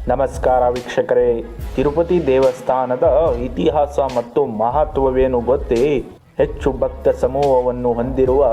ನಮಸ್ಕಾರ ವೀಕ್ಷಕರೇ, ತಿರುಪತಿ ದೇವಸ್ಥಾನದ ಇತಿಹಾಸ ಮತ್ತು ಮಹತ್ವವೇನು ಗೊತ್ತೇ? ಹೆಚ್ಚು ಭಕ್ತ ಸಮೂಹವನ್ನು ಹೊಂದಿರುವ,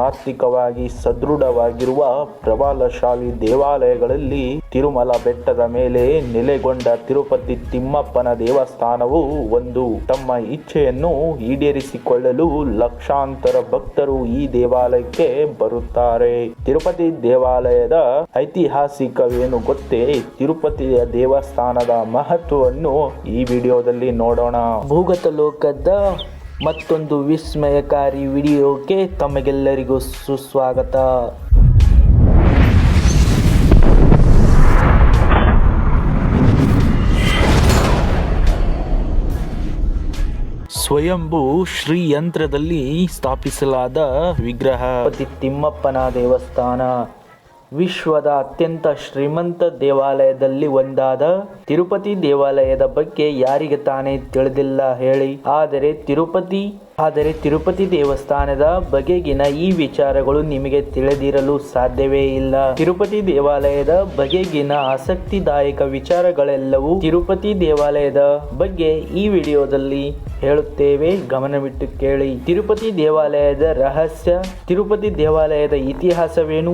ಆರ್ಥಿಕವಾಗಿ ಸದೃಢವಾಗಿರುವ ಪ್ರಭಾವಶಾಲಿ ದೇವಾಲಯಗಳಲ್ಲಿ ತಿರುಮಲ ಬೆಟ್ಟದ ಮೇಲೆ ನೆಲೆಗೊಂಡ ತಿರುಪತಿ ತಿಮ್ಮಪ್ಪನ ದೇವಸ್ಥಾನವು ಒಂದು. ತಮ್ಮ ಇಚ್ಛೆಯನ್ನು ಈಡೇರಿಸಿಕೊಳ್ಳಲು ಲಕ್ಷಾಂತರ ಭಕ್ತರು ಈ ದೇವಾಲಯಕ್ಕೆ ಬರುತ್ತಾರೆ. ತಿರುಪತಿ ದೇವಾಲಯದ ಐತಿಹಾಸಿಕವೇನು ಗೊತ್ತೇ? ತಿರುಪತಿಯ ದೇವಸ್ಥಾನದ ಮಹತ್ವವನ್ನು ಈ ವಿಡಿಯೋದಲ್ಲಿ ನೋಡೋಣ. ಭೂಗತ ಲೋಕದ ಮತ್ತೊಂದು ವಿಸ್ಮಯಕಾರಿ ವಿಡಿಯೋಕ್ಕೆ ತಮಗೆಲ್ಲರಿಗೂ ಸುಸ್ವಾಗತ. ಸ್ವಯಂಭೂ ಶ್ರೀ ಯಂತ್ರದಲ್ಲಿ ಸ್ಥಾಪಿಸಲಾದ ವಿಗ್ರಹ ತಿರುಪತಿ ತಿಮ್ಮಪ್ಪನ ದೇವಸ್ಥಾನ ವಿಶ್ವದ ಅತ್ಯಂತ ಶ್ರೀಮಂತ ದೇವಾಲಯದಲ್ಲಿ ಒಂದಾದ ತಿರುಪತಿ ದೇವಾಲಯದ ಬಗ್ಗೆ ಯಾರಿಗೆ ತಾನೇ ತಿಳಿದಿಲ್ಲ ಹೇಳಿ. ಆದರೆ ತಿರುಪತಿ ದೇವಸ್ಥಾನದ ಬಗೆಗಿನ ಈ ವಿಚಾರಗಳು ನಿಮಗೆ ತಿಳಿದಿರಲು ಸಾಧ್ಯವೇ ಇಲ್ಲ. ತಿರುಪತಿ ದೇವಾಲಯದ ಬಗೆಗಿನ ಆಸಕ್ತಿದಾಯಕ ವಿಚಾರಗಳೆಲ್ಲವೂ ತಿರುಪತಿ ದೇವಾಲಯದ ಬಗ್ಗೆ ಈ ವಿಡಿಯೋದಲ್ಲಿ ಹೇಳುತ್ತೇವೆ, ಗಮನವಿಟ್ಟು ಕೇಳಿ. ತಿರುಪತಿ ದೇವಾಲಯದ ರಹಸ್ಯ, ತಿರುಪತಿ ದೇವಾಲಯದ ಇತಿಹಾಸವೇನು,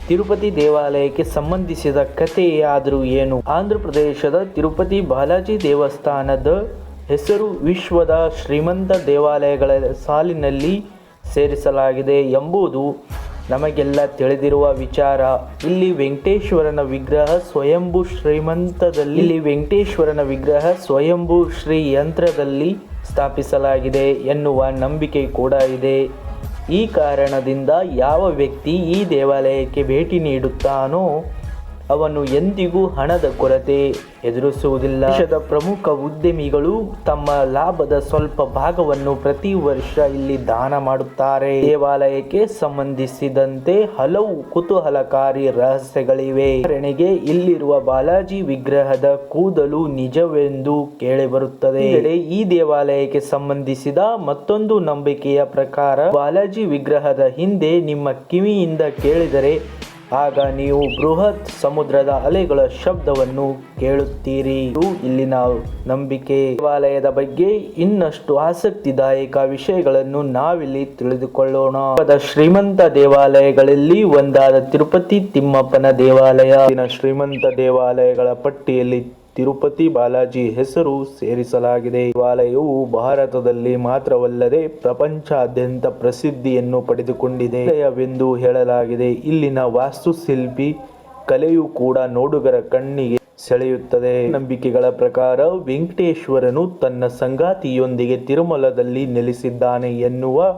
ತಿರುಪತಿ ದೇವಾಲಯಕ್ಕೆ ಸಂಬಂಧಿಸಿದ ಕಥೆಯಾದರೂ ಏನು, ಆಂಧ್ರ ಪ್ರದೇಶದ ತಿರುಪತಿ ಬಾಲಾಜಿ ದೇವಸ್ಥಾನದ ಹೆಸರು ವಿಶ್ವದ ಶ್ರೀಮಂತ ದೇವಾಲಯಗಳ ಸಾಲಿನಲ್ಲಿ ಸೇರಿಸಲಾಗಿದೆ ಎಂಬುದು ನಮಗೆಲ್ಲ ತಿಳಿದಿರುವ ವಿಚಾರ. ಇಲ್ಲಿ ವೆಂಕಟೇಶ್ವರನ ವಿಗ್ರಹ ಸ್ವಯಂಭೂ ಶ್ರೀ ಯಂತ್ರದಲ್ಲಿ ಸ್ಥಾಪಿಸಲಾಗಿದೆ ಎನ್ನುವ ನಂಬಿಕೆ ಕೂಡ ಇದೆ. ಈ ಕಾರಣದಿಂದ ಯಾವ ವ್ಯಕ್ತಿ ಈ ದೇವಾಲಯಕ್ಕೆ ಭೇಟಿ ನೀಡುತ್ತಾನೋ ಅವನು ಎಂದಿಗೂ ಹಣದ ಕೊರತೆ ಎದುರಿಸುವುದಿಲ್ಲ. ದೇಶದ ಪ್ರಮುಖ ಉದ್ಯಮಿಗಳು ತಮ್ಮ ಲಾಭದ ಸ್ವಲ್ಪ ಭಾಗವನ್ನು ಪ್ರತಿ ವರ್ಷ ಇಲ್ಲಿ ದಾನ ಮಾಡುತ್ತಾರೆ. ದೇವಾಲಯಕ್ಕೆ ಸಂಬಂಧಿಸಿದಂತೆ ಹಲವು ಕುತೂಹಲಕಾರಿ ರಹಸ್ಯಗಳಿವೆ. ಉದಾಹರಣೆಗೆ, ಇಲ್ಲಿರುವ ಬಾಲಾಜಿ ವಿಗ್ರಹದ ಕೂದಲು ನಿಜವೆಂದು ಕೇಳಿಬರುತ್ತದೆ. ಈ ದೇವಾಲಯಕ್ಕೆ ಸಂಬಂಧಿಸಿದ ಮತ್ತೊಂದು ನಂಬಿಕೆಯ ಪ್ರಕಾರ ಬಾಲಾಜಿ ವಿಗ್ರಹದ ಹಿಂದೆ ನಿಮ್ಮ ಕಿವಿಯಿಂದ ಕೇಳಿದರೆ ಆಗ ನೀವು ಬೃಹತ್ ಸಮುದ್ರದ ಅಲೆಗಳ ಶಬ್ದವನ್ನು ಕೇಳುತ್ತೀರಿ. ಇಲ್ಲಿನ ನಂಬಿಕೆ. ದೇವಾಲಯದ ಬಗ್ಗೆ ಇನ್ನಷ್ಟು ಆಸಕ್ತಿದಾಯಕ ವಿಷಯಗಳನ್ನು ನಾವಿಲ್ಲಿ ತಿಳಿದುಕೊಳ್ಳೋಣ. ಶ್ರೀಮಂತ ದೇವಾಲಯಗಳಲ್ಲಿ ಒಂದಾದ ತಿರುಪತಿ ತಿಮ್ಮಪ್ಪನ ದೇವಾಲಯ. ಶ್ರೀಮಂತ ದೇವಾಲಯಗಳ ಪಟ್ಟಿಯಲ್ಲಿ ತಿರುಪತಿ ಬಾಲಾಜಿ ಹೆಸರು ಸೇರಿಸಲಾಗಿದೆ. ದೇವಾಲಯವು ಭಾರತದಲ್ಲಿ ಮಾತ್ರವಲ್ಲದೆ ಪ್ರಪಂಚಾದ್ಯಂತ ಪ್ರಸಿದ್ಧಿಯನ್ನು ಪಡೆದುಕೊಂಡಿದೆ ಎಂದು ಹೇಳಲಾಗಿದೆ. ಇಲ್ಲಿನ ವಾಸ್ತುಶಿಲ್ಪಿ ಕಲೆಯು ಕೂಡ ನೋಡುಗರ ಕಣ್ಣಿಗೆ ಸೆಳೆಯುತ್ತದೆ. ನಂಬಿಕೆಗಳ ಪ್ರಕಾರ ವೆಂಕಟೇಶ್ವರನು ತನ್ನ ಸಂಗಾತಿಯೊಂದಿಗೆ ತಿರುಮಲದಲ್ಲಿ ನೆಲೆಸಿದ್ದಾನೆ ಎನ್ನುವ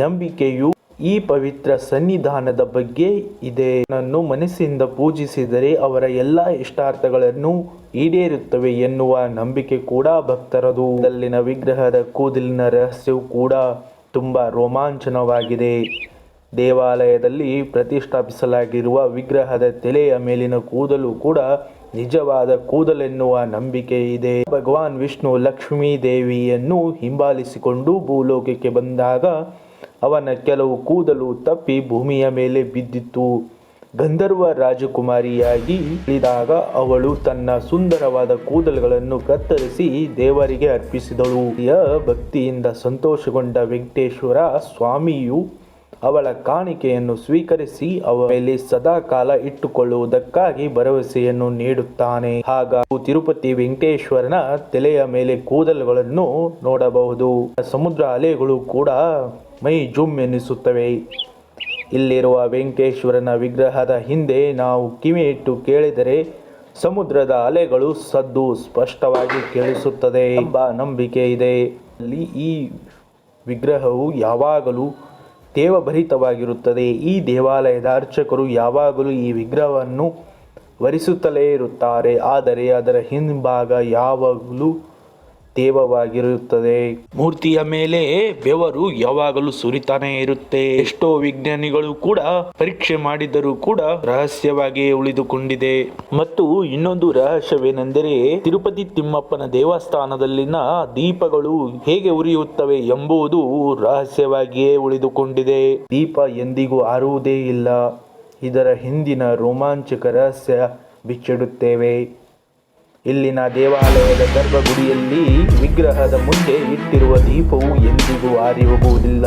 ನಂಬಿಕೆಯು ಈ ಪವಿತ್ರ ಸನ್ನಿಧಾನದ ಬಗ್ಗೆ ಇದೆ. ನನ್ನನ್ನು ಮನಸ್ಸಿಂದ ಪೂಜಿಸಿದರೆ ಅವರ ಎಲ್ಲ ಇಷ್ಟಾರ್ಥಗಳನ್ನು ಈಡೇರುತ್ತವೆ ಎನ್ನುವ ನಂಬಿಕೆ ಕೂಡ ಭಕ್ತರದು. ಅಲ್ಲಿನ ವಿಗ್ರಹದ ಕೂದಲಿನ ರಹಸ್ಯವು ಕೂಡ ತುಂಬಾ ರೋಮಾಂಚನವಾಗಿದೆ. ದೇವಾಲಯದಲ್ಲಿ ಪ್ರತಿಷ್ಠಾಪಿಸಲಾಗಿರುವ ವಿಗ್ರಹದ ತಲೆಯ ಮೇಲಿನ ಕೂದಲು ಕೂಡ ನಿಜವಾದ ಕೂದಲೆನ್ನುವ ನಂಬಿಕೆ ಇದೆ. ಭಗವಾನ್ ವಿಷ್ಣು ಲಕ್ಷ್ಮೀ ದೇವಿಯನ್ನು ಹಿಂಬಾಲಿಸಿಕೊಂಡು ಭೂಲೋಕಕ್ಕೆ ಬಂದಾಗ ಅವನ ಕೆಲವು ಕೂದಲು ತಪ್ಪಿ ಭೂಮಿಯ ಮೇಲೆ ಬಿದ್ದಿತ್ತು. ಗಂಧರ್ವ ರಾಜಕುಮಾರಿಯಾಗಿ ಇಳಿದಾಗ ಅವಳು ತನ್ನ ಸುಂದರವಾದ ಕೂದಲುಗಳನ್ನು ಕತ್ತರಿಸಿ ದೇವರಿಗೆ ಅರ್ಪಿಸಿದಳು. ಭಕ್ತಿಯಿಂದ ಸಂತೋಷಗೊಂಡ ವೆಂಕಟೇಶ್ವರ ಸ್ವಾಮಿಯು ಅವಳ ಕಾಣಿಕೆಯನ್ನು ಸ್ವೀಕರಿಸಿ ಅವಳ ಮೇಲೆ ಸದಾ ಕಾಲ ಇಟ್ಟುಕೊಳ್ಳುವುದಕ್ಕಾಗಿ ಭರವಸೆಯನ್ನು ನೀಡುತ್ತಾನೆ. ಹಾಗಾಗಿ ತಿರುಪತಿ ವೆಂಕಟೇಶ್ವರನ ತಲೆಯ ಮೇಲೆ ಕೂದಲುಗಳನ್ನು ನೋಡಬಹುದು. ಸಮುದ್ರ ಅಲೆಗಳು ಕೂಡ ಮೈ ಜುಮ್ ಎನ್ನಿಸುತ್ತವೆ. ಇಲ್ಲಿರುವ ವೆಂಕಟೇಶ್ವರನ ವಿಗ್ರಹದ ಹಿಂದೆ ನಾವು ಕಿವಿ ಇಟ್ಟು ಕೇಳಿದರೆ ಸಮುದ್ರದ ಅಲೆಗಳು ಸದ್ದು ಸ್ಪಷ್ಟವಾಗಿ ಕೇಳಿಸುತ್ತದೆ ಎಂಬ ನಂಬಿಕೆ ಇದೆ. ಈ ವಿಗ್ರಹವು ಯಾವಾಗಲೂ ತೇವಭರಿತವಾಗಿರುತ್ತದೆ. ಈ ದೇವಾಲಯದ ಅರ್ಚಕರು ಯಾವಾಗಲೂ ಈ ವಿಗ್ರಹವನ್ನು ವರಿಸುತ್ತಲೇ ಇರುತ್ತಾರೆ, ಆದರೆ ಅದರ ಹಿಂಭಾಗ ಯಾವಾಗಲೂ ತೇವವಾಗಿರುತ್ತದೆ. ಮೂರ್ತಿಯ ಮೇಲೆ ಬೆವರು ಯಾವಾಗಲೂ ಸುರಿತಾನೆ ಇರುತ್ತೆ. ಎಷ್ಟೋ ವಿಜ್ಞಾನಿಗಳು ಕೂಡ ಪರೀಕ್ಷೆ ಮಾಡಿದರೂ ಕೂಡ ರಹಸ್ಯವಾಗಿಯೇ ಉಳಿದುಕೊಂಡಿದೆ. ಮತ್ತು ಇನ್ನೊಂದು ರಹಸ್ಯವೇನೆಂದರೆ ತಿರುಪತಿ ತಿಮ್ಮಪ್ಪನ ದೇವಸ್ಥಾನದಲ್ಲಿನ ದೀಪಗಳು ಹೇಗೆ ಉರಿಯುತ್ತವೆ ಎಂಬುದು ರಹಸ್ಯವಾಗಿಯೇ ಉಳಿದುಕೊಂಡಿದೆ. ದೀಪ ಎಂದಿಗೂ ಆರುವುದೇ ಇಲ್ಲ. ಇದರ ಹಿಂದಿನ ರೋಮಾಂಚಕ ರಹಸ್ಯ ಬಿಚ್ಚಿಡುತ್ತೇವೆ. ಇಲ್ಲಿನ ದೇವಾಲಯದ ಗರ್ಭಗುಡಿಯಲ್ಲಿ ವಿಗ್ರಹದ ಮುಂದೆ ಇಟ್ಟಿರುವ ದೀಪವು ಎಂದಿಗೂ ಆರಿ ಹೋಗುವುದಿಲ್ಲ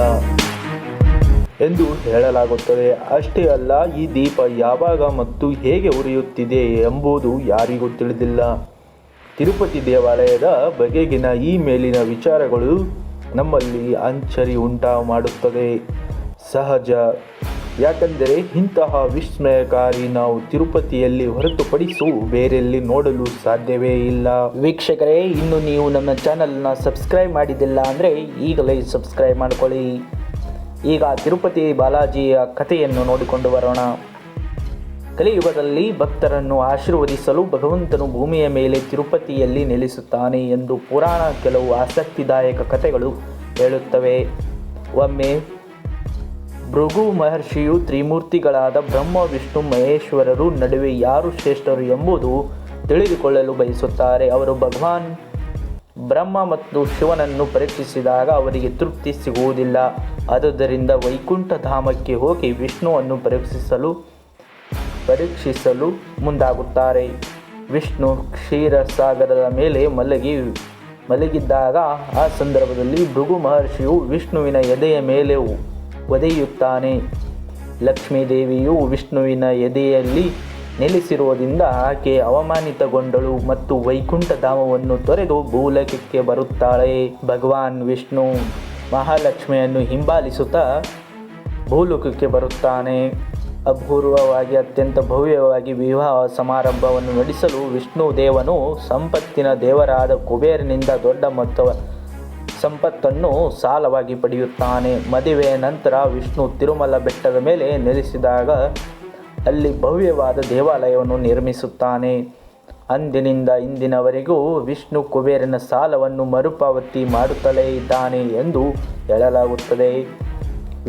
ಎಂದು ಹೇಳಲಾಗುತ್ತದೆ. ಅಷ್ಟೇ ಅಲ್ಲ, ಈ ದೀಪ ಯಾವಾಗ ಮತ್ತು ಹೇಗೆ ಉರಿಯುತ್ತಿದೆ ಎಂಬುದು ಯಾರಿಗೂ ತಿಳಿದಿಲ್ಲ. ತಿರುಪತಿ ದೇವಾಲಯದ ಬಗೆಗಿನ ಈ ಮೇಲಿನ ವಿಚಾರಗಳು ನಮ್ಮಲ್ಲಿ ಅಚ್ಚರಿ ಮಾಡುತ್ತದೆ. ಸಹಜ, ಯಾಕೆಂದರೆ ಇಂತಹ ವಿಸ್ಮಯಕಾರಿ ನಾವು ತಿರುಪತಿಯಲ್ಲಿ ಹೊರತುಪಡಿಸಿ ಬೇರೆಲ್ಲಿ ನೋಡಲು ಸಾಧ್ಯವೇ ಇಲ್ಲ. ವೀಕ್ಷಕರೇ, ಇನ್ನು ನೀವು ನಮ್ಮ ಚಾನಲ್ನ ಸಬ್ಸ್ಕ್ರೈಬ್ ಮಾಡಿದ್ದಿಲ್ಲ ಅಂದರೆ ಈಗಲೇ ಸಬ್ಸ್ಕ್ರೈಬ್ ಮಾಡಿಕೊಳ್ಳಿ. ಈಗ ತಿರುಪತಿ ಬಾಲಾಜಿಯ ಕಥೆಯನ್ನು ನೋಡಿಕೊಂಡು ಬರೋಣ. ಕಲಿಯುಗದಲ್ಲಿ ಭಕ್ತರನ್ನು ಆಶೀರ್ವದಿಸಲು ಭಗವಂತನು ಭೂಮಿಯ ಮೇಲೆ ತಿರುಪತಿಯಲ್ಲಿ ನೆಲೆಸುತ್ತಾನೆ ಎಂದು ಪುರಾಣ ಕೆಲವು ಆಸಕ್ತಿದಾಯಕ ಕಥೆಗಳು ಹೇಳುತ್ತವೆ. ಒಮ್ಮೆ ಭೃಗು ಮಹರ್ಷಿಯು ತ್ರಿಮೂರ್ತಿಗಳಾದ ಬ್ರಹ್ಮ, ವಿಷ್ಣು, ಮಹೇಶ್ವರರು ನಡುವೆ ಯಾರು ಶ್ರೇಷ್ಠರು ಎಂಬುದು ತಿಳಿದುಕೊಳ್ಳಲು ಬಯಸುತ್ತಾರೆ. ಅವರು ಭಗವಾನ್ ಬ್ರಹ್ಮ ಮತ್ತು ಶಿವನನ್ನು ಪರೀಕ್ಷಿಸಿದಾಗ ಅವರಿಗೆ ತೃಪ್ತಿ ಸಿಗುವುದಿಲ್ಲ. ಆದುದರಿಂದ ವೈಕುಂಠ ಧಾಮಕ್ಕೆ ಹೋಗಿ ವಿಷ್ಣುವನ್ನು ಪರೀಕ್ಷಿಸಲು ಮುಂದಾಗುತ್ತಾರೆ. ವಿಷ್ಣು ಕ್ಷೀರಸಾಗರದ ಮೇಲೆ ಮಲಗಿದ್ದಾಗ ಆ ಸಂದರ್ಭದಲ್ಲಿ ಭೃಗು ಮಹರ್ಷಿಯು ವಿಷ್ಣುವಿನ ಎದೆಯ ಮೇಲೆ ಒದೆಯುತ್ತಾನೆ. ಲಕ್ಷ್ಮೀದೇವಿಯು ವಿಷ್ಣುವಿನ ಎದೆಯಲ್ಲಿ ನೆಲೆಸಿರುವುದರಿಂದ ಆಕೆ ಅವಮಾನಿತಗೊಂಡಳು ಮತ್ತು ವೈಕುಂಠ ಧಾಮವನ್ನು ತೊರೆದು ಭೂಲೋಕಕ್ಕೆ ಬರುತ್ತಾಳೆ. ಭಗವಾನ್ ವಿಷ್ಣು ಮಹಾಲಕ್ಷ್ಮಿಯನ್ನು ಹಿಂಬಾಲಿಸುತ್ತಾ ಭೂಲೋಕಕ್ಕೆ ಬರುತ್ತಾನೆ. ಅಪೂರ್ವವಾಗಿ ಅತ್ಯಂತ ಭವ್ಯವಾಗಿ ವಿವಾಹ ಸಮಾರಂಭವನ್ನು ನಡೆಸಲು ವಿಷ್ಣು ದೇವನು ಸಂಪತ್ತಿನ ದೇವರಾದ ಕುಬೇರನಿಂದ ದೊಡ್ಡ ಮೊತ್ತ ಸಂಪತ್ತನ್ನು ಸಾಲವಾಗಿ ಪಡೆಯುತ್ತಾನೆ. ಮದುವೆಯ ನಂತರ ವಿಷ್ಣು ತಿರುಮಲ ಬೆಟ್ಟದ ಮೇಲೆ ನೆಲೆಸಿದಾಗ ಅಲ್ಲಿ ಭವ್ಯವಾದ ದೇವಾಲಯವನ್ನು ನಿರ್ಮಿಸುತ್ತಾನೆ. ಅಂದಿನಿಂದ ಇಂದಿನವರೆಗೂ ವಿಷ್ಣು ಕುಬೇರನ ಸಾಲವನ್ನು ಮರುಪಾವತಿ ಮಾಡುತ್ತಲೇ ಇದ್ದಾನೆ ಎಂದು ಹೇಳಲಾಗುತ್ತದೆ.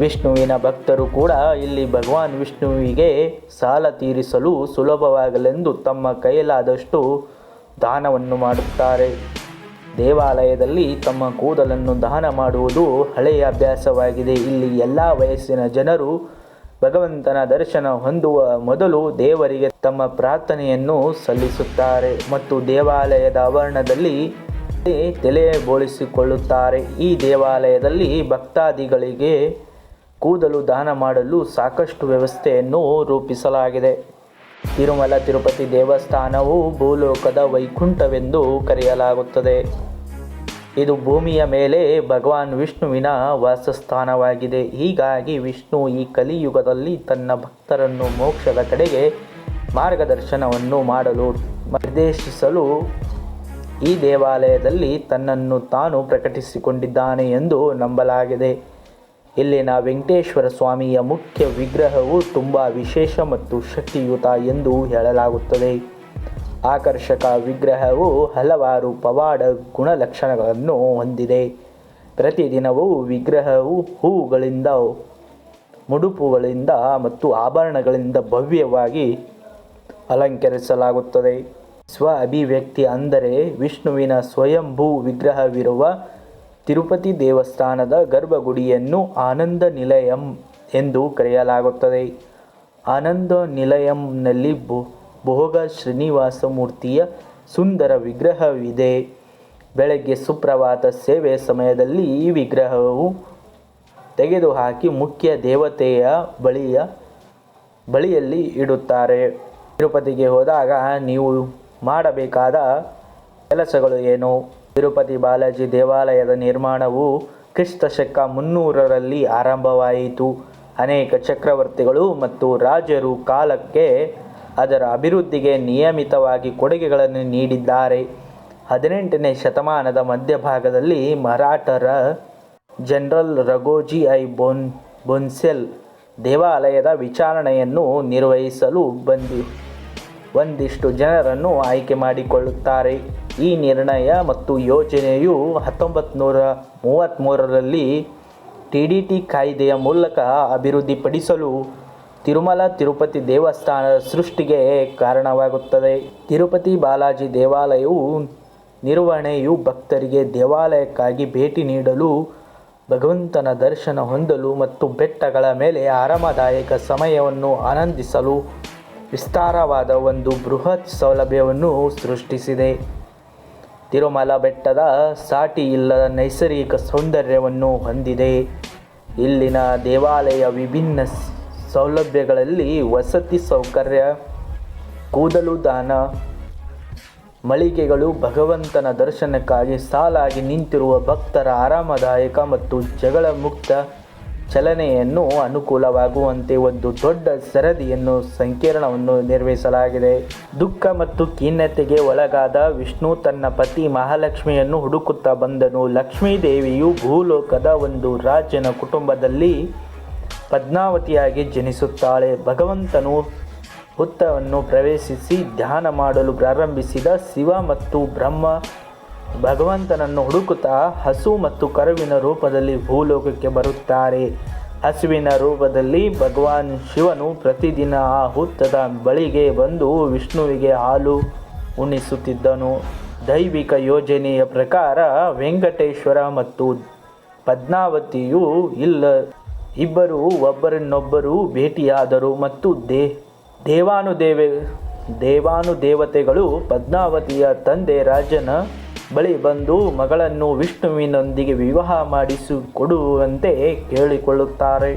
ವಿಷ್ಣುವಿನ ಭಕ್ತರು ಕೂಡ ಇಲ್ಲಿ ಭಗವಾನ್ ವಿಷ್ಣುವಿಗೆ ಸಾಲ ತೀರಿಸಲು ಸುಲಭವಾಗಲೆಂದು ತಮ್ಮ ಕೈಲಾದಷ್ಟು ದಾನವನ್ನು ಮಾಡುತ್ತಾರೆ. ದೇವಾಲಯದಲ್ಲಿ ತಮ್ಮ ಕೂದಲನ್ನು ದಾನ ಮಾಡುವುದು ಹಳೆಯ ಅಭ್ಯಾಸವಾಗಿದೆ. ಇಲ್ಲಿ ಎಲ್ಲ ವಯಸ್ಸಿನ ಜನರು ಭಗವಂತನ ದರ್ಶನ ಹೊಂದುವ ಮೊದಲು ದೇವರಿಗೆ ತಮ್ಮ ಪ್ರಾರ್ಥನೆಯನ್ನು ಸಲ್ಲಿಸುತ್ತಾರೆ ಮತ್ತು ದೇವಾಲಯದ ಆವರಣದಲ್ಲಿ ತಲೆ ಬೋಳಿಸಿಕೊಳ್ಳುತ್ತಾರೆ. ಈ ದೇವಾಲಯದಲ್ಲಿ ಭಕ್ತಾದಿಗಳಿಗೆ ಕೂದಲು ದಾನ ಮಾಡಲು ಸಾಕಷ್ಟು ವ್ಯವಸ್ಥೆಯನ್ನು ರೂಪಿಸಲಾಗಿದೆ. ತಿರುಮಲ ತಿರುಪತಿ ದೇವಸ್ಥಾನವು ಭೂಲೋಕದ ವೈಕುಂಠವೆಂದು ಕರೆಯಲಾಗುತ್ತದೆ. ಇದು ಭೂಮಿಯ ಮೇಲೆ ಭಗವಾನ್ ವಿಷ್ಣುವಿನ ವಾಸಸ್ಥಾನವಾಗಿದೆ. ಹೀಗಾಗಿ ವಿಷ್ಣು ಈ ಕಲಿಯುಗದಲ್ಲಿ ತನ್ನ ಭಕ್ತರನ್ನು ಮೋಕ್ಷದ ಕಡೆಗೆ ಮಾರ್ಗದರ್ಶನವನ್ನು ಮಾಡಲು ನಿರ್ದೇಶಿಸಲು ಈ ದೇವಾಲಯದಲ್ಲಿ ತನ್ನನ್ನು ತಾನು ಪ್ರಕಟಿಸಿಕೊಂಡಿದ್ದಾನೆ ಎಂದು ನಂಬಲಾಗಿದೆ. ಇಲ್ಲಿನ ವೆಂಕಟೇಶ್ವರ ಸ್ವಾಮಿಯ ಮುಖ್ಯ ವಿಗ್ರಹವು ತುಂಬ ವಿಶೇಷ ಮತ್ತು ಶಕ್ತಿಯುತ ಎಂದು ಹೇಳಲಾಗುತ್ತದೆ. ಆಕರ್ಷಕ ವಿಗ್ರಹವು ಹಲವಾರು ಪವಾಡ ಗುಣಲಕ್ಷಣಗಳನ್ನು ಹೊಂದಿದೆ. ಪ್ರತಿದಿನವೂ ವಿಗ್ರಹವು ಹೂವುಗಳಿಂದ, ಮುಡುಪುಗಳಿಂದ ಮತ್ತು ಆಭರಣಗಳಿಂದ ಭವ್ಯವಾಗಿ ಅಲಂಕರಿಸಲಾಗುತ್ತದೆ. ಸ್ವ ಅಭಿವ್ಯಕ್ತಿ ಅಂದರೆ ವಿಷ್ಣುವಿನ ಸ್ವಯಂಭೂ ವಿಗ್ರಹವಿರುವ ತಿರುಪತಿ ದೇವಸ್ಥಾನದ ಗರ್ಭಗುಡಿಯನ್ನು ಆನಂದ ನಿಲಯಂ ಎಂದು ಕರೆಯಲಾಗುತ್ತದೆ. ಆನಂದ ನಿಲಯಂನಲ್ಲಿ ಭೋಗ ಶ್ರೀನಿವಾಸ ಮೂರ್ತಿಯ ಸುಂದರ ವಿಗ್ರಹವಿದೆ. ಬೆಳಗ್ಗೆ ಸುಪ್ರಭಾತ ಸೇವೆ ಸಮಯದಲ್ಲಿ ಈ ವಿಗ್ರಹವು ತೆಗೆದುಹಾಕಿ ಮುಖ್ಯ ದೇವತೆಯ ಬಳಿಯಲ್ಲಿ ಇಡುತ್ತಾರೆ. ತಿರುಪತಿಗೆ ಹೋದಾಗ ನೀವು ಮಾಡಬೇಕಾದ ಕೆಲಸಗಳು ಏನು? ತಿರುಪತಿ ಬಾಲಾಜಿ ದೇವಾಲಯದ ನಿರ್ಮಾಣವು ಕ್ರಿಸ್ತಶಕ 300ರಲ್ಲಿ ಆರಂಭವಾಯಿತು. ಅನೇಕ ಚಕ್ರವರ್ತಿಗಳು ಮತ್ತು ರಾಜರು ಕಾಲಕ್ಕೆ ಅದರ ಅಭಿವೃದ್ಧಿಗೆ ನಿಯಮಿತವಾಗಿ ಕೊಡುಗೆಗಳನ್ನು ನೀಡಿದ್ದಾರೆ. 18ನೇ ಶತಮಾನದ ಮಧ್ಯಭಾಗದಲ್ಲಿ ಮರಾಠರ ಜನರಲ್ ರಘೋಜಿ ಬೊನ್ಸೆಲ್ ದೇವಾಲಯದ ವಿಚಾರಣೆಯನ್ನು ನಿರ್ವಹಿಸಲು ಒಂದಿಷ್ಟು ಜನರನ್ನು ಆಯ್ಕೆ ಮಾಡಿಕೊಳ್ಳುತ್ತಾರೆ. ಈ ನಿರ್ಣಯ ಮತ್ತು ಯೋಜನೆಯು 1933ರಲ್ಲಿ TDT ಕಾಯ್ದೆಯ ಮೂಲಕ ಅಭಿವೃದ್ಧಿಪಡಿಸಲು ತಿರುಮಲ ತಿರುಪತಿ ದೇವಸ್ಥಾನದ ಸೃಷ್ಟಿಗೆ ಕಾರಣವಾಗುತ್ತದೆ. ತಿರುಪತಿ ಬಾಲಾಜಿ ದೇವಾಲಯವು ನಿರ್ವಹಣೆಯು ಭಕ್ತರಿಗೆ ದೇವಾಲಯಕ್ಕಾಗಿ ಭೇಟಿ ನೀಡಲು, ಭಗವಂತನ ದರ್ಶನ ಹೊಂದಲು ಮತ್ತು ಬೆಟ್ಟಗಳ ಮೇಲೆ ಆರಾಮದಾಯಕ ಸಮಯವನ್ನು ಆನಂದಿಸಲು ವಿಸ್ತಾರವಾದ ಒಂದು ಬೃಹತ್ ಸೌಲಭ್ಯವನ್ನು ಸೃಷ್ಟಿಸಿದೆ. ತಿರುಮಲ ಬೆಟ್ಟದ ಸಾಟಿ ಇಲ್ಲದ ನೈಸರ್ಗಿಕ ಸೌಂದರ್ಯವನ್ನು ಹೊಂದಿದೆ. ಇಲ್ಲಿನ ದೇವಾಲಯ ವಿಭಿನ್ನ ಸೌಲಭ್ಯಗಳಲ್ಲಿ ವಸತಿ ಸೌಕರ್ಯ, ಕೂದಲು ದಾನ ಮಳಿಗೆಗಳು, ಭಗವಂತನ ದರ್ಶನಕ್ಕಾಗಿ ಸಾಲಾಗಿ ನಿಂತಿರುವ ಭಕ್ತರ ಆರಾಮದಾಯಕ ಮತ್ತು ಜಗಳ ಮುಕ್ತ ಚಲನೆಯನ್ನು ಅನುಕೂಲವಾಗುವಂತೆ ಒಂದು ದೊಡ್ಡ ಸರದಿಯನ್ನು ಸಂಕೀರ್ಣವನ್ನು ನಿರ್ಮಿಸಲಾಗಿದೆ. ದುಃಖ ಮತ್ತು ಖಿನ್ನತೆಗೆ ಒಳಗಾದ ವಿಷ್ಣು ತನ್ನ ಪತಿ ಮಹಾಲಕ್ಷ್ಮಿಯನ್ನು ಹುಡುಕುತ್ತಾ ಬಂದನು. ಲಕ್ಷ್ಮೀದೇವಿಯು ಭೂಲೋಕದ ಒಂದು ರಾಜನ ಕುಟುಂಬದಲ್ಲಿ ಪದ್ಮಾವತಿಯಾಗಿ ಜನಿಸುತ್ತಾಳೆ. ಭಗವಂತನು ಹುತ್ತವನ್ನು ಪ್ರವೇಶಿಸಿ ಧ್ಯಾನ ಮಾಡಲು ಪ್ರಾರಂಭಿಸಿದ ಶಿವ ಮತ್ತು ಬ್ರಹ್ಮ ಭಗವಂತನನ್ನು ಹುಡುಕುತ್ತಾ ಹಸು ಮತ್ತು ಕರುವಿನ ರೂಪದಲ್ಲಿ ಭೂಲೋಕಕ್ಕೆ ಬರುತ್ತಾರೆ. ಹಸುವಿನ ರೂಪದಲ್ಲಿ ಭಗವಾನ್ ಶಿವನು ಪ್ರತಿದಿನ ಆ ಹುತ್ತದ ಬಳಿಗೆ ಬಂದು ವಿಷ್ಣುವಿಗೆ ಹಾಲು ಉಣಿಸುತ್ತಿದ್ದನು. ದೈವಿಕ ಯೋಜನೆಯ ಪ್ರಕಾರ ವೆಂಕಟೇಶ್ವರ ಮತ್ತು ಪದ್ಮಾವತಿಯು ಇಬ್ಬರು ಒಬ್ಬರನ್ನೊಬ್ಬರು ಭೇಟಿಯಾದರು ಮತ್ತು ದೇವಾನುದೇವತೆಗಳು ಪದ್ಮಾವತಿಯ ತಂದೆ ರಾಜನ ಬಳಿ ಬಂದು ಮಗಳನ್ನು ವಿಷ್ಣುವಿನೊಂದಿಗೆ ವಿವಾಹ ಮಾಡಿಸಿಕೊಡುವಂತೆ ಕೇಳಿಕೊಳ್ಳುತ್ತಾರೆ.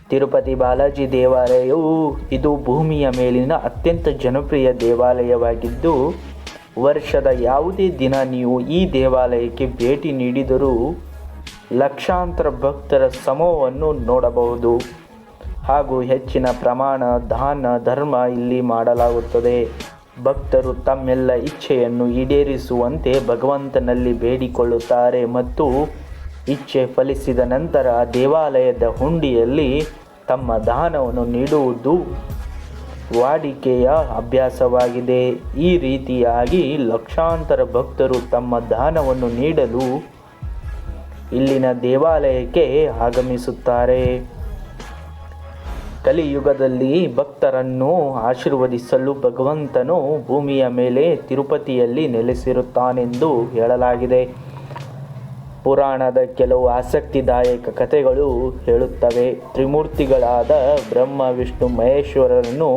ತಿರುಪತಿ ಬಾಲಾಜಿ ದೇವಾಲಯವು ಇದು ಭೂಮಿಯ ಮೇಲಿನ ಅತ್ಯಂತ ಜನಪ್ರಿಯ ದೇವಾಲಯವಾಗಿದ್ದು, ವರ್ಷದ ಯಾವುದೇ ದಿನ ನೀವು ಈ ದೇವಾಲಯಕ್ಕೆ ಭೇಟಿ ನೀಡಿದರೂ ಲಕ್ಷಾಂತರ ಭಕ್ತರ ಸಮೂಹವನ್ನು ನೋಡಬಹುದು. ಹಾಗೂ ಹೆಚ್ಚಿನ ಪ್ರಮಾಣ ದಾನ ಧರ್ಮ ಇಲ್ಲಿ ಮಾಡಲಾಗುತ್ತದೆ. ಭಕ್ತರು ತಮ್ಮೆಲ್ಲ ಇಚ್ಛೆಯನ್ನು ಈಡೇರಿಸುವಂತೆ ಭಗವಂತನಲ್ಲಿ ಬೇಡಿಕೊಳ್ಳುತ್ತಾರೆ ಮತ್ತು ಇಚ್ಛೆ ಫಲಿಸಿದ ನಂತರ ದೇವಾಲಯದ ಹುಂಡಿಯಲ್ಲಿ ತಮ್ಮ ದಾನವನ್ನು ನೀಡುವುದು ವಾಡಿಕೆಯ ಅಭ್ಯಾಸವಾಗಿದೆ. ಈ ರೀತಿಯಾಗಿ ಲಕ್ಷಾಂತರ ಭಕ್ತರು ತಮ್ಮ ದಾನವನ್ನು ನೀಡಲು ಇಲ್ಲಿನ ದೇವಾಲಯಕ್ಕೆ ಆಗಮಿಸುತ್ತಾರೆ. ಕಲಿಯುಗದಲ್ಲಿ ಭಕ್ತರನ್ನು ಆಶೀರ್ವದಿಸಲು ಭಗವಂತನು ಭೂಮಿಯ ಮೇಲೆ ತಿರುಪತಿಯಲ್ಲಿ ನೆಲೆಸಿರುತ್ತಾನೆಂದು ಹೇಳಲಾಗಿದೆ. ಪುರಾಣದ ಕೆಲವು ಆಸಕ್ತಿದಾಯಕ ಕಥೆಗಳು ಹೇಳುತ್ತವೆ. ತ್ರಿಮೂರ್ತಿಗಳಾದ ಬ್ರಹ್ಮ, ವಿಷ್ಣು,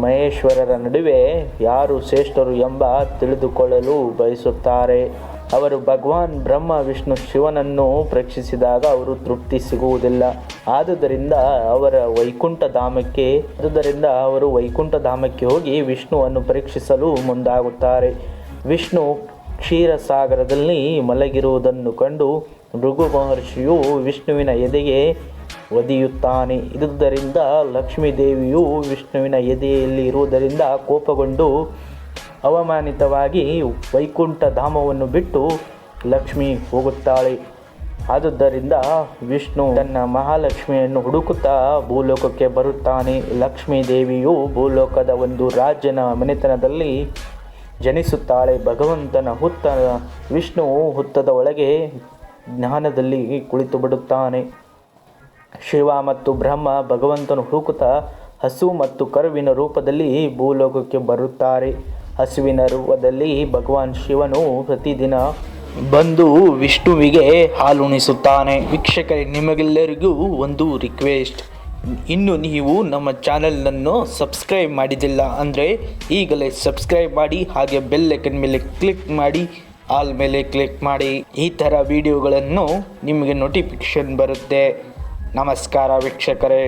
ಮಹೇಶ್ವರರ ನಡುವೆ ಯಾರು ಶ್ರೇಷ್ಠರು ಎಂಬ ತಿಳಿದುಕೊಳ್ಳಲು ಬಯಸುತ್ತಾರೆ. ಅವರು ಭಗವಾನ್ ಬ್ರಹ್ಮ, ವಿಷ್ಣು, ಶಿವನನ್ನು ಪರೀಕ್ಷಿಸಿದಾಗ ಅವರು ತೃಪ್ತಿ ಸಿಗುವುದಿಲ್ಲ. ಆದುದರಿಂದ ಅವರು ವೈಕುಂಠಧಾಮಕ್ಕೆ ಹೋಗಿ ವಿಷ್ಣುವನ್ನು ಪರೀಕ್ಷಿಸಲು ಮುಂದಾಗುತ್ತಾರೆ. ವಿಷ್ಣು ಕ್ಷೀರಸಾಗರದಲ್ಲಿ ಮಲಗಿರುವುದನ್ನು ಕಂಡು ಭೃಗು ಮಹರ್ಷಿಯು ವಿಷ್ಣುವಿನ ಎದೆಗೆ ಒದೆಯುತ್ತಾನೆ. ಇದರಿಂದ ಲಕ್ಷ್ಮೀದೇವಿಯು ವಿಷ್ಣುವಿನ ಎದೆಯಲ್ಲಿ ಇರುವುದರಿಂದ ಕೋಪಗೊಂಡು ಅವಮಾನಿತವಾಗಿ ವೈಕುಂಠಧಾಮವನ್ನು ಬಿಟ್ಟು ಲಕ್ಷ್ಮಿ ಹೋಗುತ್ತಾಳೆ. ಆದುದರಿಂದ ವಿಷ್ಣು ತನ್ನ ಮಹಾಲಕ್ಷ್ಮಿಯನ್ನು ಹುಡುಕುತ್ತಾ ಭೂಲೋಕಕ್ಕೆ ಬರುತ್ತಾನೆ. ಲಕ್ಷ್ಮೀ ದೇವಿಯು ಭೂಲೋಕದ ಒಂದು ರಾಜನ ಮನೆತನದಲ್ಲಿ ಜನಿಸುತ್ತಾಳೆ. ವಿಷ್ಣು ಹುತ್ತದ ಒಳಗೆ ಜ್ಞಾನದಲ್ಲಿ ಕುಳಿತು ಬಿಡುತ್ತಾನೆ. ಶಿವ ಮತ್ತು ಬ್ರಹ್ಮ ಭಗವಂತನು ಹುಡುಕುತ್ತಾ ಹಸು ಮತ್ತು ಕರುವಿನ ರೂಪದಲ್ಲಿ ಭೂಲೋಕಕ್ಕೆ ಬರುತ್ತಾರೆ. ಹಸುವಿನ ರೂಪದಲ್ಲಿ ಭಗವಾನ್ ಶಿವನು ಪ್ರತಿದಿನ ಬಂದು ವಿಷ್ಣುವಿಗೆ ಹಾಲುಣಿಸುತ್ತಾನೆ. ವೀಕ್ಷಕರೇ, ನಿಮಗೆಲ್ಲರಿಗೂ ಒಂದು ರಿಕ್ವೆಸ್ಟ್. ಇನ್ನು ನೀವು ನಮ್ಮ ಚಾನಲನ್ನು ಸಬ್ಸ್ಕ್ರೈಬ್ ಮಾಡಿದಿಲ್ಲ ಅಂದರೆ ಈಗಲೇ ಸಬ್ಸ್ಕ್ರೈಬ್ ಮಾಡಿ, ಹಾಗೆ ಬೆಲ್ ಐಕನ್ ಮೇಲೆ ಕ್ಲಿಕ್ ಮಾಡಿ, ಆಲ್ ಮೇಲೆ ಕ್ಲಿಕ್ ಮಾಡಿ. ಈ ಥರ ವಿಡಿಯೋಗಳನ್ನು ನಿಮಗೆ ನೋಟಿಫಿಕೇಷನ್ ಬರುತ್ತೆ. ನಮಸ್ಕಾರ ವೀಕ್ಷಕರೇ.